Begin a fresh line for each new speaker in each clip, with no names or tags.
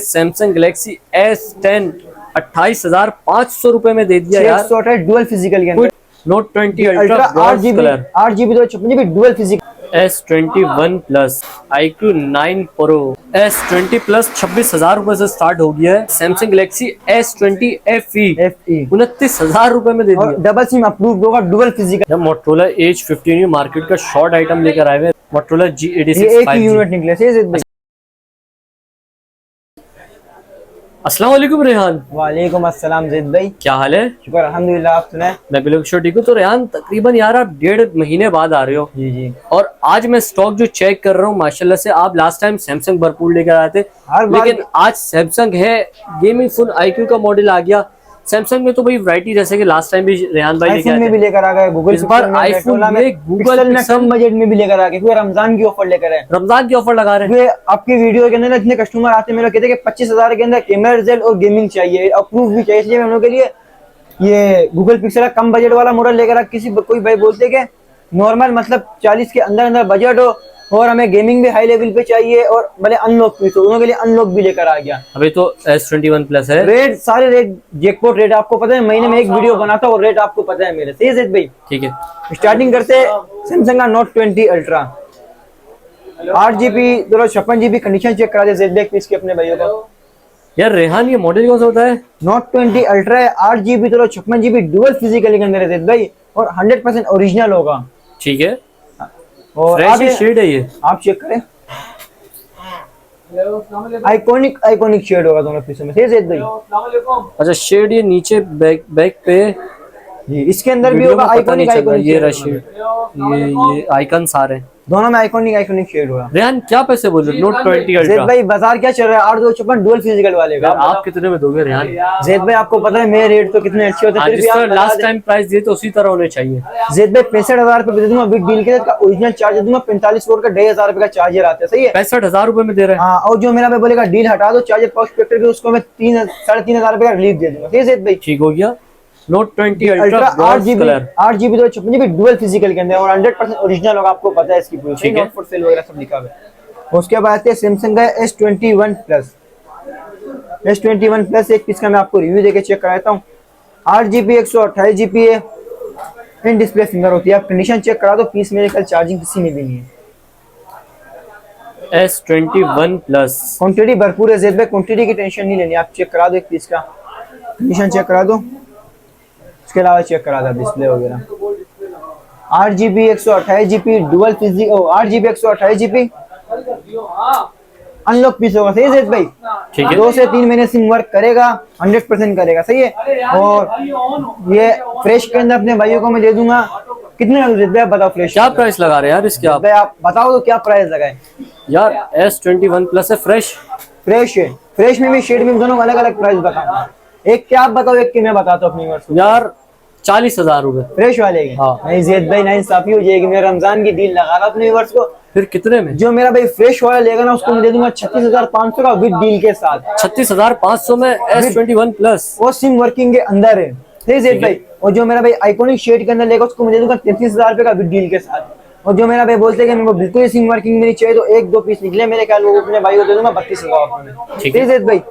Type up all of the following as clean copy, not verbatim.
Samsung Galaxy S10 28,500 रुपए में दे दिया यार।
128 डुअल फिजिकल के अंदर
note 20 ultra
8GB 256GB dual physical.
S21 plus iQOO 9 pro S20 plus 26,000 रुपए से स्टार्ट हो गया है। सैमसंग गैलेक्सी S20 FE 29,000 रुपए में दे दिया।
डबल सिम अप्रूव होगा dual physical.
Motorola H15 market का शॉर्ट आइटम लेकर आए हुए मोटरोला G86
एक ही यूनिट निकले।
अस्सलाम वालेकुम रेहान।
वालेकुम अस्सलाम ज़ैद भाई,
क्या हाल है?
शुक्र अल्हम्दुलिल्लाह, आप सुनाए?
मैं बिल्कुल ठीक हूँ। तो रेहान तकरीबन यार आप 1.5 महीने बाद आ रहे हो।
जी।
और आज मैं स्टॉक जो चेक कर रहा हूँ माशाल्लाह से, आप लास्ट टाइम सैमसंग भरपूर लेकर आए थे, लेकिन आज सैमसंग है गेमिंग फोन iQOO का मॉडल आ गया। सैमसंग में तो भाई वैरायटी जैसे कि लास्ट टाइम भी रेहान भाई लेकर आए थे,
भी लेकर आ गए। गूगल
इस बार आईफोन में गूगल
कम बजट में भी लेकर आ गए, क्योंकि रमजान की ऑफर लेकर आए।
रमजान की ऑफर लगा रहे हैं।
आपकी वीडियो के अंदर इतने कस्टमर आते हैं, मेरे कहते हैं कि 25,000 के अंदर कैमरा रिजल्ट और गेमिंग चाहिए, अप्रूव भी चाहिए, इसलिए हम लोग के लिए ये गूगल पिक्सल कम बजट वाला मॉडल लेकर आ। कोई भाई बोलते कि नॉर्मल मतलब 40 के अंदर अंदर बजट हो और हमें गेमिंग भी हाई लेवल पे चाहिए और भले अनलॉक भी, तो उन्होंने के लिए अनलॉक भी लेकर आ गया।
अभी तो S21 प्लस है।
रेट सारे रेट जैकपॉट रेट आपको पता है, महीने में एक वीडियो बनाता और रेट आपको पता है मेरे। सही है भाई? ठीक है, स्टार्टिंग करते सैमसंग का note 20 ultra 8GB 256GB। Condition check करा दे ज़ैद भाई इसकी अपने भाइयों को।
यार रेहान ये मॉडल कौन सा होता है?
नोट 20 अल्ट्रा है, 8GB 256GB डुअल फिजिकल के अंदर है ज़ैद भाई, और 100% ओरिजिनल होगा।
ठीक है,
और
फ्रेश शेड है ये, आप
चेक करें। आइकॉनिक शेड होगा दोनों पीसों में। ज़ैद भाई
अच्छा, शेड ये नीचे बैक पे
जी, इसके अंदर भी होगा आइकॉनिक
ये शेड, ये आइकन सारे
दोनों में आइकॉनिक शेड होगा।
रेहान क्या पैसे बोल रहे हो? नोट 20 अल्ट्रा
भाई बाजार क्या चल रहा है? 8,256 डुअल फिजिकल वाले का
आप कितने में दोगे रेहान?
ज़ैद भाई आपको पता है मेरे रेट तो कितने अच्छे होते हैं,
जिस तरह लास्ट टाइम प्राइस दिए तो उसी तरह होने चाहिए।
ज़ैद भाई 65,000 रुपए दे दूंगा विद डील के साथ, ओरिजिनल चार्ज दे दूंगा। 45 वोट का 2,500 रुपए का चार्जर आता है। सही है,
65,000 रुपए में दे रहे हैं।
हाँ, और जो मेरा भाई बोलेगा डील हटा दो चार्जर कॉस्ट फैक्टर के, उसको मैं 3,500 रुपए का रिलीफ दे दूंगा। ज़ैद भाई
ठीक हो गया। Note 20 ultra
8GB 256GB dual physical के अंदर और 100% ओरिजिनल होगा, आपको पता है इसकी पूरी नॉट फॉर सेल वगैरह सब लिखा हुआ है। उसके बाद आते हैं सैमसंग का S21 प्लस। S21 प्लस एक पीस का मैं आपको रिव्यू देके चेक कराता हूँ। 8GB 128GB है, इन डिस्प्ले फिंगर होती है। आप कंडीशन चेक करा दो, पीस मेरे कल चार्जिंग किसी में भी नहीं है।
S21 प्लस
क्वांटिटी भरपूर है ज़ैद भाई, क्वांटिटी की टेंशन नहीं लेनी। आप चेक करा दो एक पीस का, कंडीशन चेक करा दो, उसके अलावा चेक करा था डिस्प्ले वगैरह। 8GB 128GB dual physique 8GB 128GB unlock piece होगा। सही है ज़ैद भाई? ठीक है, 2 से 3 महीने सिम वर्क करेगा, 100% करेगा। सही है, और ये फ्रेश के अंदर अपने भाइयों को मैं दे दूंगा। कितने का ज़ैद भाई बताओ? फ्रेश क्या
प्राइस लगा रहे हैं यार इसके?
आप बताओ तो क्या प्राइस लगाए
यार? S21 प्लस है, फ्रेश है। फ्रेश में भी शेड में दोनों अलग अलग प्राइस बताऊंगा। एक क्या आप बताओ, एक की मैं बताता हूँ अपनी वर्ष। यार 40,000 रुपए
फ्रेश वाले के। हाँ। नहीं ज़ैद भाई, नाइंसाफी हो जाएगी। मैं रमजान की डील लगा रहा अपने वर्ष को।
फिर कितने में? जो
मेरा भाई फ्रेश वाला लेगा ना, उसको मैं दे दूंगा 36,500 का विद डील के साथ।
36,500 में S21 प्लस,
वो सिम वर्किंग के अंदर है। सही ज़ैद भाई? और जो मेरा भाई आइकॉनिक शेड के अंदर लेगा, उसको मैं दे दूंगा 33,000 रुपए का विद डील के साथ। और जो मेरा भाई बोलते हैं कि मेरे को बिल्कुल ही सिम वर्किंग में नहीं चाहिए, तो 1-2 पीस निकले मेरे ख्याल, वो अपने भाई को दे दूंगा 32,000 में। ठीक है ज़ैद भाई?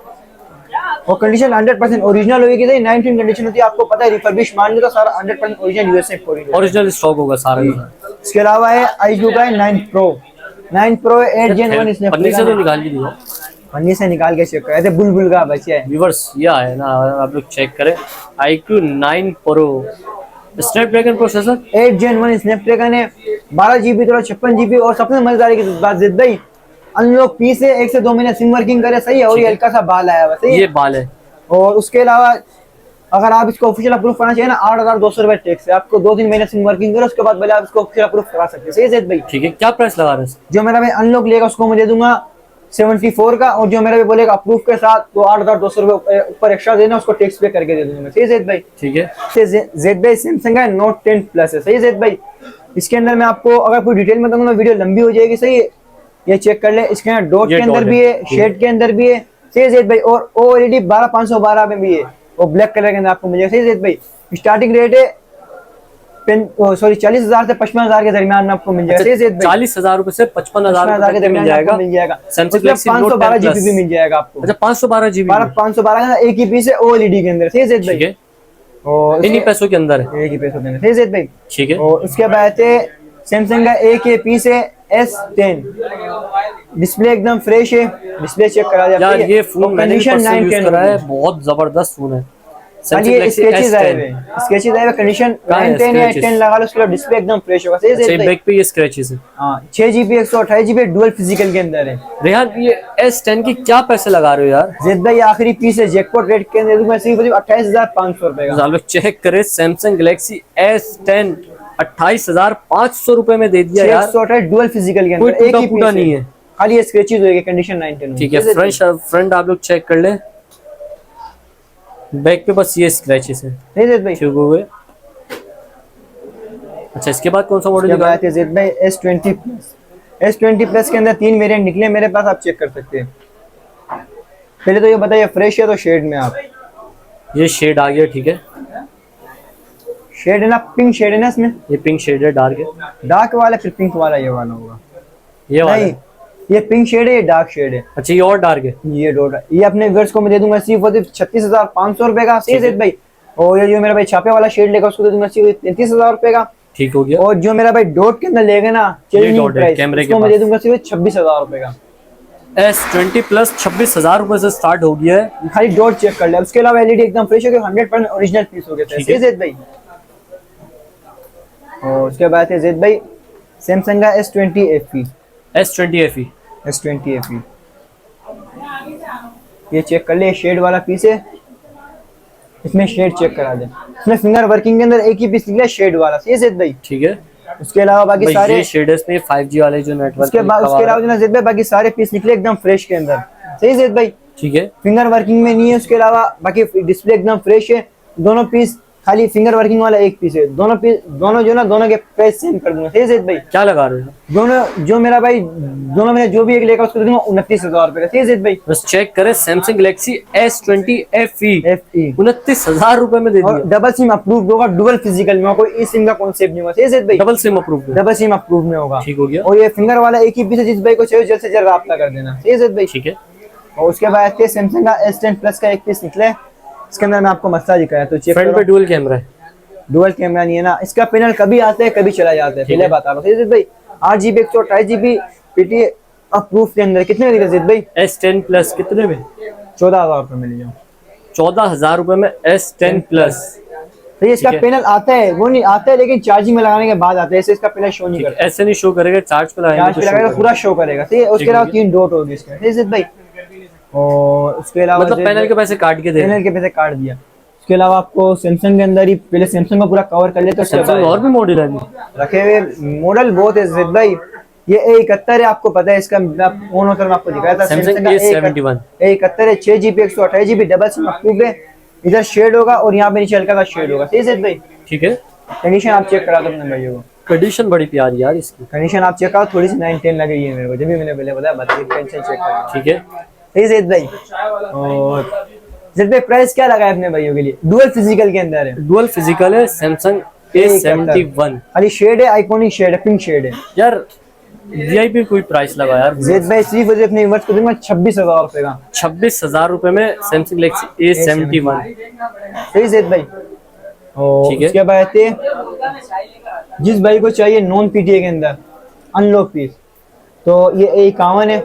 और कंडीशन 100% ओरिजिनल होगी। 19 कंडीशन होती है, आपको पता है, रिफर्बिश मान लो तो सारा 100% ओरिजिनल यूएसए
ओरिजिनल स्टॉक होगा सारा।
इसके अलावा है iQOO का 9 Pro 8 Gen 1 स्नैपड्रैगन।
पन्नी से तो निकाल के दिया,
पन्नी से निकाल के चेक करे थे, बुलबुल का बच्चा है।
व्यूअर्स ये है ना, आप लोग चेक करें। iQOO 9 Pro Snapdragon processor
8 Gen 1 Snapdragon है, 12GB 256GB। और सबसे मजेदार की बात ज़ैद भाई, अनलॉक पीस है, 1 से 2 महीने सिम वर्किंग करे। सही है, और ये हल्का सा बाल आया हुआ।
ये बाल है।
और उसके अलावा अगर आप इसको ऑफिशियल अप्रूव करना चाहिए ना, 8,200 रुपए टैक्स है। आपको 2-3 महीने सिम वर्किंग करो, उसके बाद भले आप इसको ऑफिशियल अप्रूव करा सकते हैं। सही है ज़ैद भाई? ठीक है, क्या प्राइस लगा रहे हैं? जो मेरा भाई अनलॉक लेगा उसको मैं दे दूंगा 74 का, और जो मेरा भी बोलेगा अप्रूव के साथ तो 8,200 रुपए ऊपर एक्स्ट्रा देना, उसको टैक्स पे करके दे दूंगा। सही है ज़ैद भाई? ठीक है। ज़ैद भाई सैमसंग का नोट 10 प्लस है। सही है ज़ैद भाई? इसके अंदर मैं आपको अगर कोई डिटेल में दूंगा वीडियो लंबी हो जाएगी। सही है, ये चेक कर ले। इसके अंदर डॉट के अंदर भी है, शेड के अंदर भी है। सही है ज़ैद भाई? और OLED 12512 में भी है, वो ब्लैक कलर के अंदर आपको मिलेगा। सही है ज़ैद भाई? स्टार्टिंग रेट है सॉरी 40,000 से 55,000 के दरमियान में आपको मिल जाएगा। सही ज़ैद भाई
40,000 रुपए से 55,000
के दरमियान आपको मिल जाएगा।
सैमसंग गैलेक्सी
512 जीबी भी मिल जाएगा आपको।
अच्छा 512 जीबी
512 का एक ही पीस है OLED के अंदर। सही ज़ैद भाई
और इन्हीं पैसों के अंदर है,
एक ही पैसों के अंदर। सही ज़ैद भाई
ठीक है।
और उसके बाद है सैमसंग का एक ही पीस है S10, डिस्प्ले एकदम फ्रेश है, डिस्प्ले चेक करा जाए
यार ये फोन मैंने भी पर्सनली यूज करा है, बहुत जबरदस्त फोन है।
स्केचेस आए हुए कंडीशन 910 या 10 लगा लो, उसके बाद डिस्प्ले एकदम फ्रेश होगा। सही है,
बैक पे ये स्क्रैचेस है।
हां 6GB 128GB डुअल फिजिकल के अंदर है।
रेहान ये S10 की क्या पैसे लगा रहे हो यार?
ज़ैद भाई आखिरी पीस है, जैकपॉट रेट के अंदर मैं सिर्फ 28,500 रुपए का।
चलो चेक करें, सैमसंग गैलेक्सी S10 28,500 रुपए में दे दिया यार।
128 डुअल फिजिकल के अंदर,
एक ही पीस नहीं है,
खाली स्क्रैचेस होएगा, कंडीशन 910।
ठीक है फ्रंट आप लोग चेक कर ले, बैक पे बस ये स्क्रैचेस है।
नहीं ज़ैद भाई
ठीक हो गए। अच्छा इसके बाद कौन सा मॉडल
निकला है ज़ैद भाई? S20 plus. S20 प्लस के अंदर 3 वेरिएंट निकले मेरे पास, आप चेक कर सकते हैं। पहले तो ये बताइए फ्रेश है तो शेड में आप,
ये शेड आ गया, ठीक है।
शेड है ना, पिंक शेड है ना इसमें,
ये पिंक शेड है, डार्क है।
डार्क वाला फिर पिंक वाला ये वाला होगा,
ये वाला
नहीं ये पिंक शेड है, ये डार्क शेड है।
अच्छा ये और डार्क है,
ये डॉट, ये अपने व्यूअर्स को मैं दे दूंगा सिर्फ 36,500 रुपए का। सही ज़ैद भाई। और ये जो मेरा भाई छापे वाला शेड लेगा उसको दे दूंगा सिर्फ 33,000 रुपए का।
ठीक हो गया।
और जो मेरा भाई डॉट के अंदर लेगा ना चेंजिंग प्राइस, उसको मैं दे दूंगा सिर्फ 26,000 रुपए का।
S20 प्लस 26,000 रुपए से स्टार्ट हो गया है।
खाली डॉट चेक कर ले, उसके अलावा एलईडी एकदम फ्रेश हो गया, 100% ओरिजिनल पीस हो गया। सही ज़ैद भाई। और उसके बाद है ज़ैद भाई सैमसंग का S20 FE।
S20 FE
S20 FE ये चेक कर ले, शेड वाला पीस है, इसमें शेड चेक करा दे। इसमें फिंगर वर्किंग के अंदर एक ही पीस निकला शेड वाला। सही है ज़ैद भाई,
ठीक है।
उसके अलावा बाकी सारे
शेडर्स में 5G वाले जो नेटवर्क,
उसके अलावा जो ना ज़ैद भाई बाकी सारे पीस निकले एकदम फ्रेश के अंदर। सही है ज़ैद भाई,
ठीक है।
फिंगर वर्किंग में नहीं है, उसके अलावा बाकी डिस्प्ले एकदम फ्रेश है। दोनों पीस खाली फिंगर वर्किंग वाला एक पीस है, दोनों पीस दोनों जो ना दोनों के प्राइस सेम कर दूंगा। सही है ज़ैद भाई।
क्या लगा रहे हो?
दोनों जो मेरा भाई दोनों में जो भी एक लेगा उसको दे दूंगा 29,000 रुपए का। सही है ज़ैद भाई।
बस चेक करें, सैमसंग गैलेक्सी S20 FE 29,000 रुपए में दे दिया।
डबल सिम अप्रूव होगा, डुअल फिजिकल में होगा, कोई ई सिम का कॉन्सेप्ट नहीं होगा। सही है ज़ैद भाई।
Double SIM approve,
double SIM approve में होगा।
ठीक हो गया।
और ये फिंगर वाला एक ही पीस है, जिस भाई को चाहिए जल्द से जल्द रब्ता कर देना। सही है ज़ैद भाई,
ठीक है।
और उसके बाद सैमसंग का S10 प्लस का एक पीस निकले, इसके अंदर मैं आपको मसला दिखाया तो चेक
फ्रंट पे डुअल कैमरा है,
डुअल कैमरा नहीं है ना, इसका पैनल कभी आता है कभी चला जाता है, पहले बता रहा हूँ। भाई 8GB 128GB पीटी अप्रूव के अंदर कितने में ज़ैद भाई?
S10 प्लस कितने में?
14,000 रुपए में ले जाओ।
14,000 रुपए में S10 प्लस।
तो ये इसका पैनल आता है, वो नहीं आता है लेकिन चार्जिंग में लगाने के बाद आता है, ऐसे इसका पैनल शो नहीं करता।
ऐसे नहीं शो करेगा, चार्ज पे
लगाएगा पूरा शो करेगा। सही है। उसके अलावा 3 डॉट होगी इसका। सही है भाई। और उसके अलावा
मतलब पैनल के पैसे काट के दे,
पैनल के पैसे काट दिया। उसके अलावा आपको सैमसंग के अंदर ही पहले सैमसंग का पूरा कवर कर लेते,
सैमसंग और भी मॉडल है
रखे हुए, मॉडल बहुत है ज़ैद भाई। ये A71 है, आपको पता है इसका फोन होता है, मैं आपको दिखाया था
सैमसंग का A71
है, 6GB 128GB double SIM approve है। इधर शेड होगा और यहाँ पे नीचे हल्का सा शेड होगा। सही है ज़ैद भाई,
ठीक है।
कंडीशन आप चेक करा दो अपने भाइयों को,
कंडीशन बड़ी प्यारी यार इसकी,
कंडीशन आप चेक करो, थोड़ी सी 9-10 लग रही है मेरे को, जब भी मैंने पहले बताया कंडीशन चेक करो।
ठीक है।
सही है ज़ैद भाई। और ज़ैद भाई प्राइस क्या लगा है अपने भाइयों के लिए? डुअल फिजिकल के अंदर है,
डुअल फिजिकल है, सैमसंग A71
खाली शेड है, आइकॉनिक शेड है, पिंक शेड है
यार। VIP कोई प्राइस लगा यार
ज़ैद भाई, सिर्फ अपने व्यूअर्स को दूंगा 26,000 रुपए का।
26,000 रुपए में सैमसंग गैलेक्सी A71।
सही ज़ैद भाई। और उसके बाद जिस भाई को चाहिए नॉन PTA के अंदर अनलॉक पीस, तो ये A51 है,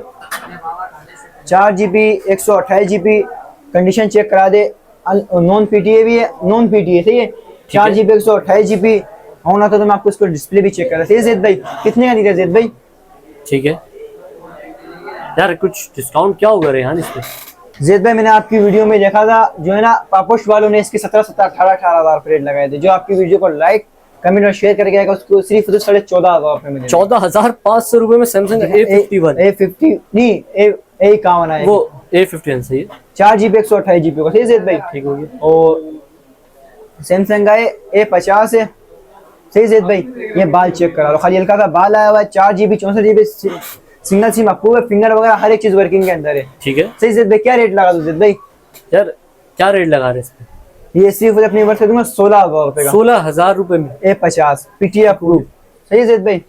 4GB 128GB कंडीशन चेक करा दे, नॉन PTA भी है, नॉन PTA। सही है। 4GB 128GB होना तो मैं आपको इसको डिस्प्ले भी चेक करा। सही है ज़ैद भाई। कितने का दिया ज़ैद भाई?
ठीक है यार, कुछ डिस्काउंट क्या होगा रेहान इस पे?
ज़ैद भाई मैंने आपकी वीडियो में देखा था, जो है ना पापोश वालों ने इसके 17-18 रुपए रेट लगाए थे। जो आपकी वीडियो को लाइक कमेंट और शेयर करके आएगा उसको सिर्फ 14,500 रुपए में
14,500 रुपए में सैमसंग
A50 नहीं A51 है,
वो A51 सही है,
4GB 128GB का। सही है ज़ैद भाई,
ठीक हो गया।
और सैमसंग का A50 है। सही ज़ैद भाई, ये बाल चेक करा लो, खाली हल्का सा बाल आया हुआ है, 4GB 64GB single SIM approve है, फिंगर वगैरह हर एक चीज वर्किंग के अंदर है।
ठीक है।
सही ज़ैद भाई, क्या रेट लगा दो ज़ैद भाई?
यार क्या रेट लगा रहे हैं इस पे?
ये सिर्फ अपनी वर्ष दूंगा 16,000 रुपए का।
16,000 रुपए में
A50 PTA अप्रूव। सही है जैद भाई।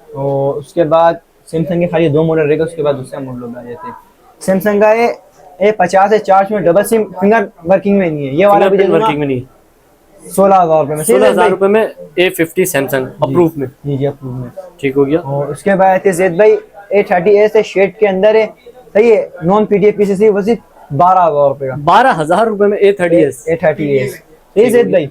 और उसके बाद सैमसंग के खाली 2 मॉडल रहेगा, उसके बाद दूसरे मॉडल में आ जाते हैं। सैमसंग का A50 है, चार्ज में डबल सिम, फिंगर वर्किंग में नहीं है, ये वाला भी दे दूंगा
वर्किंग में नहीं,
16,000 रुपए में।
16,000 रुपए में A50 सैमसंग अप्रूव में।
जी अप्रूव में।
ठीक हो गया।
और उसके बाद जैद भाई A30s है, शेड के अंदर है, सही है, नॉन PTA PCC, वो सिर्फ 12,000 रुपए का।
12,000 रुपए में A30s।
सही जैद भाई।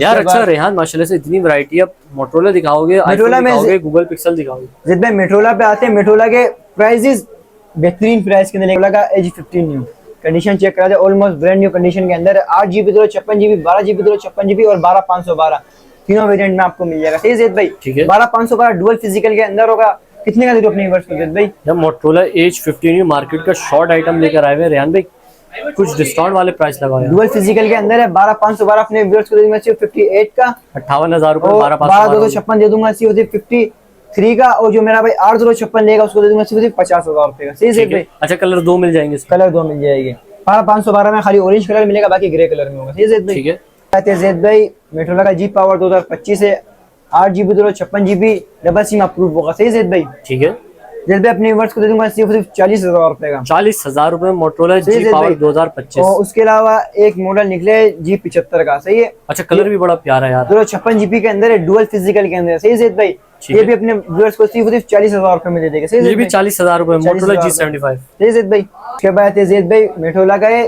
यार अच्छा रेहान, माशाल्लाह से इतनी वैरायटी, अब मोटरोला दिखाओगे,
मोटरोला में
दिखाओगे, गूगल पिक्सल दिखाओगे।
जैद भाई मोटरोला पे आते हैं, मोटरोला के प्राइसेस बेहतरीन प्राइस के अंदर। मोटरोला का Edge 15 न्यू कंडीशन चेक करा जाए, ऑलमोस्ट ब्रांड न्यू कंडीशन के अंदर है। 8GB 56GB, 12GB 56GB और 12,512 तीनों वेरिएंट में आपको मिल जाएगा। सही जैद भाई।
ठीक है।
12,512 डुअल फिजिकल के अंदर होगा। कितने का दे दो अपने व्यूअर्स को जैद भाई?
जब मोटरोला Edge 15 मार्केट का शॉर्ट आइटम लेकर आए हुए रेहान भाई, कुछ डिस्काउंट वाले प्राइस लगाओ यार।
डुअल फिजिकल के अंदर है, 12,512 अपने व्यूअर्स को दे दूंगा सिर्फ 58 का।
58,000 रुपए,
12,256 दे दूंगा सिर्फ 53 का। और जो मेरा भाई 8,256 लेगा उसको दे दूंगा सिर्फ 50,000 रुपए का। सही जैद भाई।
अच्छा कलर 2 मिल जाएंगे,
कलर 2 मिल जाएंगे। 12,512 में खाली ऑरेंज कलर मिलेगा, बाकी ग्रे कलर में होगा। सही जैद भाई।
ठीक है।
जैद भाई मोटरोला का G पावर 2025 है, 8GB 256GB, double SIM approve होगा। सही जैद भाई।
ठीक है।
जैद भाई अपने व्यूअर्स को दे दूंगा सिर्फ 40,000 रुपए का।
40,000 रुपए में मोटरोला G पावर 2025।
और उसके अलावा एक मॉडल निकले G75 का। सही है।
अच्छा कलर भी बड़ा प्यारा है यार,
256GB के अंदर है, डुअल फिजिकल के अंदर है। सही है जैद भाई। ये भी अपने व्यूअर्स को सिर्फ 40,000 रुपए में दे देगा। सही
ये भी 40,000 रुपए में मोटरोला G75।
सही है जैद भाई। उसके बाद है जैद भाई मोटरोला का है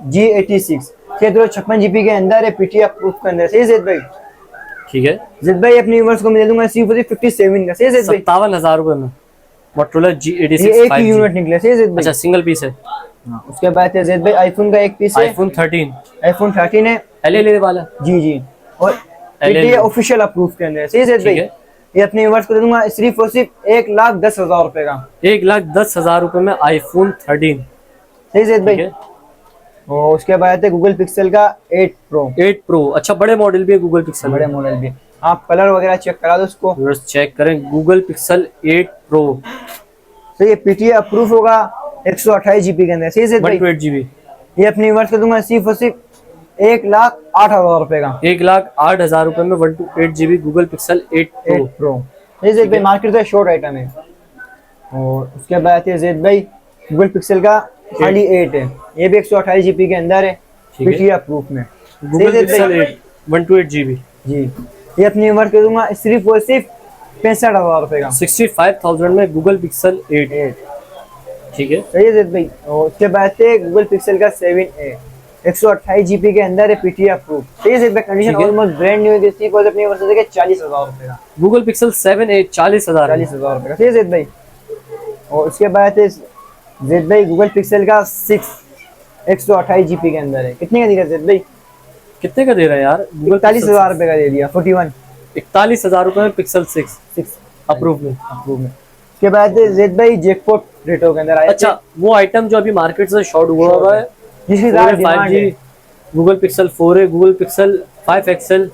G86, 256GB के अंदर है, PTA अप्रूव के अंदर। सही है जैद भाई।
ठीक है।
जैद भाई अपने व्यूअर्स को मैं दे दूंगा सिर्फ 57 का। सही है जैद भाई।
57,000 रुपए में मोटरोला G86
ये एक ही
5G।
यूनिट निकले। सही है जैद भाई।
अच्छा सिंगल पीस है।
उसके बाद है जैद भाई आईफोन का एक पीस है,
iPhone 13
iPhone 13 है,
LLA वाला।
जी और ये ऑफिशियल अप्रूव के अंदर है। सही है जैद भाई। ये अपने व्यूअर्स को दे दूंगा सिर्फ 1,10,000 रुपए का।
1,10,000 रुपए में iPhone 13।
सही है जैद भाई। और उसके बाद है गूगल पिक्सल का 8 Pro।
अच्छा बड़े मॉडल भी है गूगल पिक्सल,
बड़े मॉडल भी। आप कलर वगैरह चेक करा दो उसको,
चेक करें। Google pixel 8 Pro।
तो ये PTA अप्रूव होगा 128GB के अंदर। सही है भाई।
128GB। ये
अपनी व्यूअर्स को दूंगा सिर्फ 1,08,000 रुपए का।
1,08,000 रुपए में 128GB Google pixel 8 Pro।
Zaid भाई मार्केट का शॉर्ट आइटम है। और उसके बाद है जैद भाई गूगल पिक्सल का खाली 8 है, ये भी 128GB के अंदर है, PTA अप्रूव में।
Google pixel 8 128GB। जी
ये अपनी उम्र के दूंगा सिर्फ और सिर्फ 65,000 रुपए का।
65,000 में गूगल पिक्सल 8। ठीक है।
सही है जैद भाई। और उसके बाद से गूगल पिक्सल का 7A 128GB के अंदर है, PTA अप्रूव। सही है जैद भाई। कंडीशन ऑलमोस्ट ब्रांड न्यू है, सिर्फ और अपनी वर्ष के 40,000 रुपए का।
गूगल पिक्सल 7A 40,000
रुपए का। सही है जैद भाई। और उसके बाद है जैद भाई गूगल पिक्सल का 6 128GB के अंदर है। कितने का दिया जैद भाई?
कितने का दे रहा है यार?
41,000 रुपए का दे दिया।
41,000 रुपए में पिक्सल 6 अप्रूव में।
उसके बाद जैद भाई जैकपॉट रेटो के अंदर आया।
अच्छा वो आइटम जो अभी मार्केट से शॉर्ट हुआ है,
जिसकी 5G
गूगल पिक्सल 4 है, गूगल पिक्सल 5 XL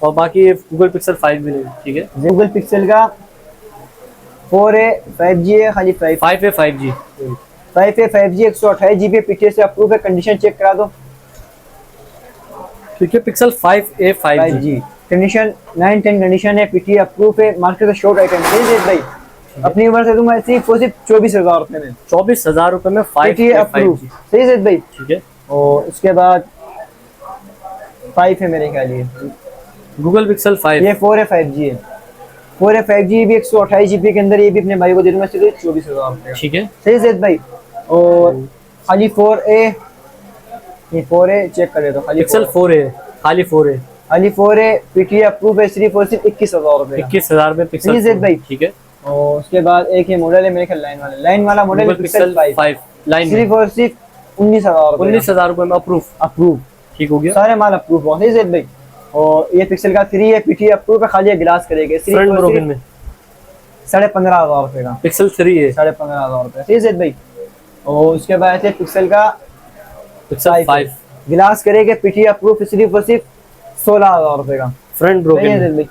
और बाकी गूगल पिक्सल 5 भी नहीं। ठीक है।
गूगल पिक्सल का 4 है, 5G है, खाली
5 है 5G
5G 128GB PTA से अप्रूव है। कंडीशन चेक करा दो।
ठीक है। Pixel 5A 5G
condition 9-10 condition है, PTA अप्रूव है। मार्केट का शॉर्ट आइटम है जैद भाई। अपनी उम्र से दूंगा सिर्फ 24,000 रुपए में।
24,000 रुपए में
5A अप्रूव। सही है जैद भाई।
ठीक है।
और उसके बाद 5 है मेरे ख्याल ये
गूगल पिक्सल 5।
ये 4 है 5G है। 4 है 5G भी 128GB के अंदर, ये भी अपने भाई को दे दूंगा सिर्फ 24,000 रुपए।
ठीक है।
सही है जैद भाई। और खाली 4A, ये 4A चेक कर ले तो खाली
पिक्सल 4A खाली 4A
खाली 4A PTA अप्रूव है, सिर्फ और सिर्फ 21,000 रुपए।
21,000 में पिक्सल
जैद भाई।
ठीक है।
और उसके बाद एक ये मॉडल है मेरे ख्याल लाइन वाला मॉडल
पिक्सल 5 लाइन
सिर्फ और सिर्फ 19,000
रुपए में अप्रूव। ठीक हो गया।
सारे माल अप्रूव हुआ। जैद भाई। और ये पिक्सल का 3 है, PTA अप्रूव है, खाली ग्लास करेगा
फ्रंट ब्रोकन में
15,500 रुपए का।
पिक्सल 3 है
15,500 रुपए। सही जैद भाई। और उसके बाद है पिक्सल का
पिक्सल 5
ग्लास करेगा, PTA अप्रूव सिर्फ और सिर्फ 16,000 रुपए का।
फ्रंट ब्रोकन
भाई।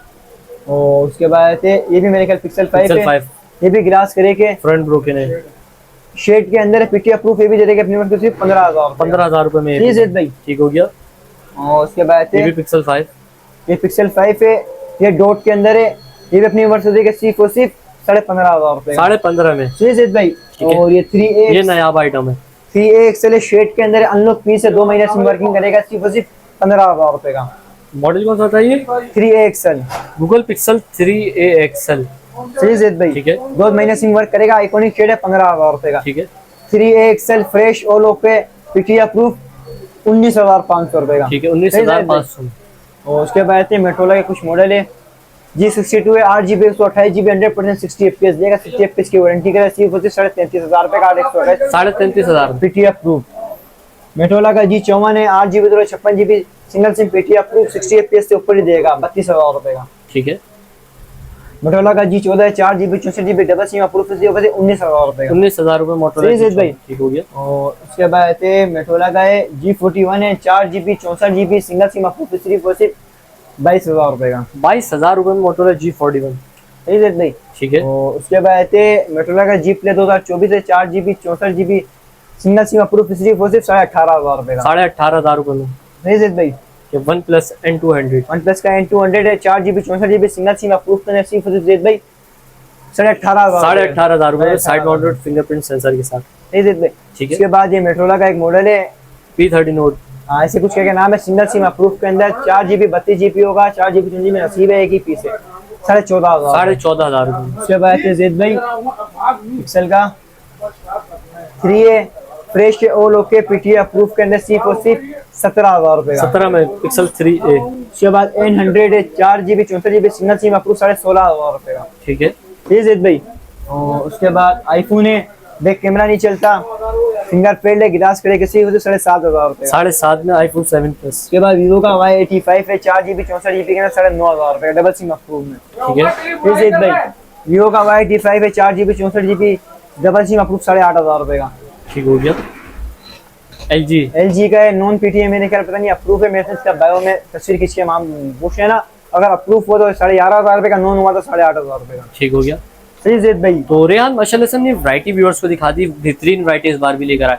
और उसके बाद है ये भी मेरे ख्याल पिक्सल 5 है, ये भी ग्लास करेगा,
फ्रंट ब्रोकन है।
शेड के अंदर पीटीआई प्रूफ ये भी दे देगा अपने पास सिर्फ 15,000।
15,000 रुपए में
जी जेद भाई,
ठीक हो गया।
और उसके बाद
ये भी पिक्सल 5,
ये पिक्सल 5 है, ये डॉट के अंदर है, ये भी अपनी वर्ष देगा सिर्फ और सिर्फ 15,500 रुपए।
15.5 में
जी जेद भाई। और ये 3A,
ये नया आइटम है।
3A एक्सएल शेड के अंदर अनलॉक पीस है, 2 महीने सिम वर्किंग करेगा सिर्फ और सिर्फ 15,000 रुपए का।
मॉडल कौन सा था ये?
3A XL,
Google pixel 3A XL.
सही जेद भाई,
ठीक है।
2 महीने सिम वर्क करेगा, आइकॉनिक शेड है, 15,000 रुपए का।
ठीक है।
3A XL fresh all okay PTI proof 19,500 रुपए का।
ठीक है, 19,500।
और उसके बाद मेट्रोला के कुछ मॉडल है, G62 है, 8GB 128GB 100% 60 FPS देगा, 60 FPS की वारंटी का, सिर्फ 33,500 रुपए का।
33,500
पीटीआई प्रूफ। मेट्रोला का G54 है, 8GB 256GB single SIM PTI proof 60 FPS से ऊपर ही देगा, 32,000 रुपए का।
ठीक है।
मेट्रोला का G14 है, 4GB 64GB double SIM proof 19,000 रुपए का।
19,000 रुपए मोटरोला
भाई,
ठीक हो गया।
और उसके बाद मेट्रोला का है G41 है, 4GB 64GB single SIM proof सिर्फ 22,000 रुपए का।
22,000 रुपए में मोटरोला G41।
सही है भाई,
ठीक है।
और उसके बाद मेट्रोला का G प्ले 2024 है, 4GB 64GB single SIM proof सिर्फ 18,500 रुपए का।
18,500 रुपए में।
सही है भाई।
OnePlus N200,
OnePlus का N200 है, 4GB 64GB single SIM proof करने सिर्फ भाई 18,500।
18,500 रुपए में साइड माउंटेड फिंगरप्रिंट सेंसर के साथ।
सही है भाई।
ठीक है।
उसके बाद ये मेट्रोला का एक मॉडल है
P30 नोट,
ऐसे कुछ क्या नाम है, सिंगल सिम प्रूफ के अंदर 4GB 32GB होगा, 4GB 64GB में नसीब है, एक ही पीस है, 14,500।
14,500 रुपए।
उसके बाद जेद भाई पिक्सल का 3A fresh all okay PTI proof के अंदर सिर्फ और सिर्फ 17,000 रुपए का।
17 में पिक्सल 3A।
उसके बाद N100 है, 4GB 64GB single SIM proof 16,500 रुपए का।
ठीक है।
ये जेद भाई। और उसके बाद आईफोन है, बैक कैमरा नहीं चलता, फिंगरप्रिंट है, गिलास कड़े के सिर्फ 7,500 रुपए।
7.5 में iPhone 7 Plus।
उसके बाद वीवो का Y85 है, 4GB 64GB के अंदर 9,500 रुपए डबल सिम प्रूफ में।
ठीक है।
ये जेद भाई वीवो का Y85 है, 4GB 64GB double SIM proof 8,500 रुपए का।
ठीक हो गया।
LG का है, नॉन पीटीआई, मेरे ख्याल पता नहीं अप्रूव है, मेरे से इसका बायो में तस्वीर खींच के हम पूछ है ना, अगर अप्रूव हो तो 11,500 रुपए का, नॉन हुआ तो 8,500 रुपए का।
ठीक हो गया।
सही जेद भाई।
तो रेहान माशाल्लाह से हमने वैरायटी व्यूअर्स को दिखा दी, बेहतरीन वैरायटी इस बार भी लेकर आए।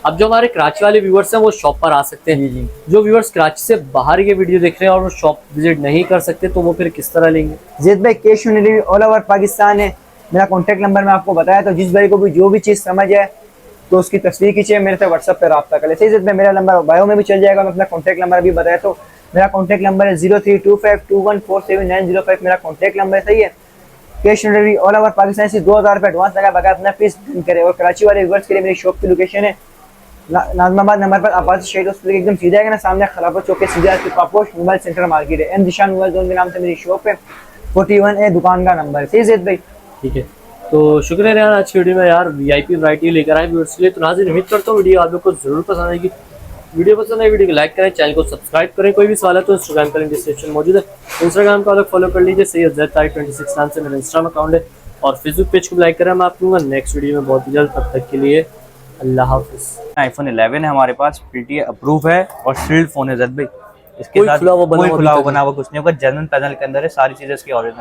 अब जो हमारे कराची वाले व्यूअर्स हैं वो शॉप पर आ सकते हैं।
जी।
जो व्यूअर्स कराची से बाहर ये वीडियो देख रहे हैं और वो शॉप विजिट नहीं कर सकते तो वो फिर किस तरह लेंगे?
जेद भाई cash on delivery all over Pakistan है। मेरा कॉन्टैक्ट नंबर मैं आपको बताया, तो जिस भाई को भी जो भी चीज़ समझ आए तो उसकी तस्वीर खींचे, मेरे से व्हाट्सएप पे रब्ता कर ले। सही जेद भाई, मेरा नंबर बायो में भी चल जाएगा, मैं अपना कॉन्टैक्ट नंबर भी बताया, तो मेरा कॉन्टैक्ट नंबर है 0325214790 मेरा कॉन्टैक्ट नंबर है। सही है। Cash on delivery all over Pakistan से 2,000 रुपये एडवांस लगा बगैर अपना फीस करे। और कराची वाले व्यूअर्स के लिए मेरी शॉप की लोकेशन है नाजमाबाद नंबर पर आबाद शेड हॉस्पिटल एकदम सीधा है ना, सामने खलाफत चौक के सीधा पापोश मोबाइल सेंटर मार्केट है, एम दिशान मोबाइल जोन के नाम से मेरी शॉप है, 41A दुकान का नंबर है। सही जेद भाई।
ठीक है। तो शुक्रिया रेहान, आज की वीडियो में यार VIP वैरायटी लेकर आए व्यूअर्स के लिए। तो नाज़रीन उम्मीद करता हूँ वीडियो आप लोग को जरूर पसंद आएगी। वीडियो पसंद आए वीडियो को लाइक करें, चैनल को सब्सक्राइब करें। कोई भी सवाल है तो इंस्टाग्राम का लिंक डिस्क्रिप्शन मौजूद है, इंस्टाग्राम का अलग फॉलो कर लीजिए, SayyedZahid26 नाम से मेरा इंस्टाग्राम अकाउंट है, और फेसबुक पेज को लाइक करें। मैं आप लूँगा नेक्स्ट वीडियो में बहुत ही जल्द, तब तक के लिए अल्लाह हाफिज़।
iPhone 11 है हमारे पास, पीटीआई अप्रूव है और शील्ड फोन है जेद भाई। इसके
कोई
साथ
खुला हुआ बना
कोई
हुआ
खुला हुआ
दिक्कत
बना हुआ कुछ नहीं होगा, जनरल पैनल के अंदर है, सारी चीजें इसकी ओरिजिनल।